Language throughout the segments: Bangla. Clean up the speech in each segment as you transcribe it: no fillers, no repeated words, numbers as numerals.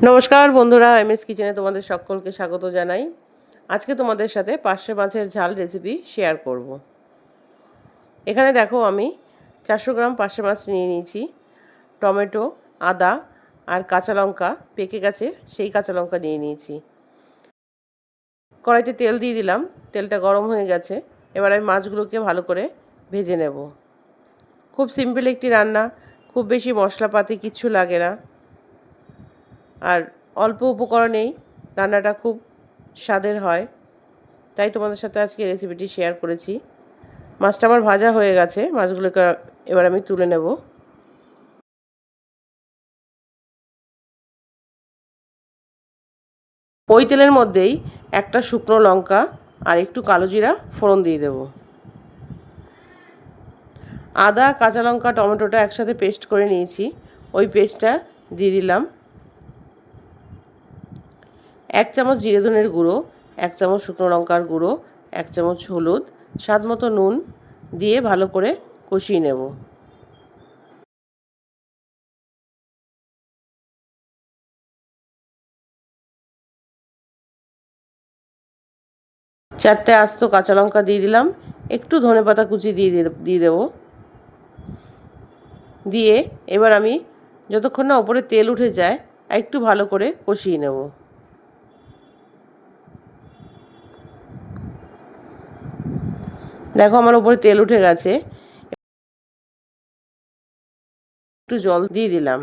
নমস্কার বন্ধুরা, এমএস কিচেনে তোমাদের সকলকে স্বাগত জানাই। আজকে তোমাদের সাথে পার্শে মাছের ঝাল রেসিপি শেয়ার করব। এখানে দেখো আমি 400 গ্রাম পার্শে মাছ নিয়ে নিয়েছি। টমেটো, আদা আর কাঁচা লঙ্কা পেকে গেছে সেই কাঁচা লঙ্কা নিয়ে নিয়েছি। কড়াইতে তেল দিয়ে দিলাম, তেলটা গরম হয়ে গেছে। এবার আমি মাছগুলোকে ভালো করে ভেজে নেব। খুব সিম্পল একটি রান্না, খুব বেশি মশলাপাতি কিচ্ছু লাগে না, আর অল্প উপকরণেই রান্নাটা খুব স্বাদের হয়। তাই তোমাদের সাথে আজকে রেসিপিটি শেয়ার করেছি। মাছটা আমার ভাজা হয়ে গেছে, মাছগুলোকে এবার আমি তুলে নেব। ওই তেলের মধ্যেই একটা শুকনো লঙ্কা আর একটু কালো জিরা ফোড়ন দিয়ে দেব। আদা, কাঁচা লঙ্কা, টমেটোটা একসাথে পেস্ট করে নিয়েছি, ওই পেস্টটা দিয়ে দিলাম। 1 চামচ জিরে ধনের গুঁড়ো, 1 চামচ শুকনো লঙ্কার গুঁড়ো, 1 চামচ হলুদ, স্বাদ মতো নুন দিয়ে ভালো করে কষিয়ে নেব। চারটে আস্ত কাঁচা লঙ্কা দিয়ে দিলাম, একটু ধনেপাতা কুচি দিয়ে দেবো। দিয়ে এবার আমি যতক্ষণ না ওপরে তেল উঠে যায় একটু ভালো করে কষিয়ে নেব। দেখো আমার ওপরে তেল উঠে গেছে, একটু জল দিয়ে দিলাম।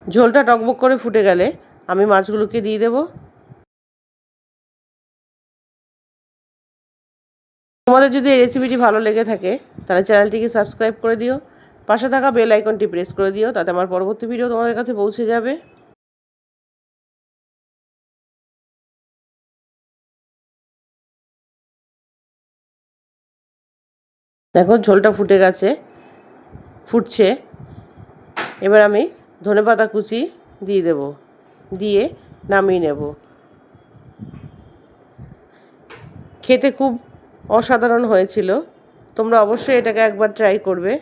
ঝোলটা টকবক করে ফুটে গেলে আমি মাছগুলোকে দিয়ে দেব। তোমাদের যদি এই রেসিপিটি ভালো লেগে থাকে তাহলে চ্যানেলটিকে সাবস্ক্রাইব করে দিও, পাশে থাকা বেল আইকনটি প্রেস করে দিও, তাতে আমার পরবর্তী ভিডিও তোমাদের কাছে পৌঁছে যাবে। দেখো ঝোলটা ফুটে গেছে, ফুটছে। এবার আমি ধনেপাতা কুচি দিয়ে দেব, দিয়ে নামিয়ে নেব। খেতে খুব অসাধারণ হয়েছিল, তোমরা অবশ্যই এটাকে একবার ট্রাই করবে।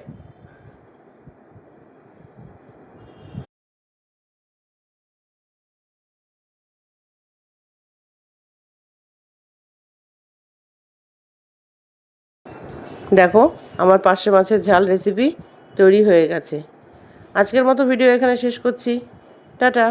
দেখো আমার পার্শে মাছের ঝাল রেসিপি তৈরি হয়ে গেছে। আজকের মতো ভিডিও এখানে শেষ করছি। টাটা।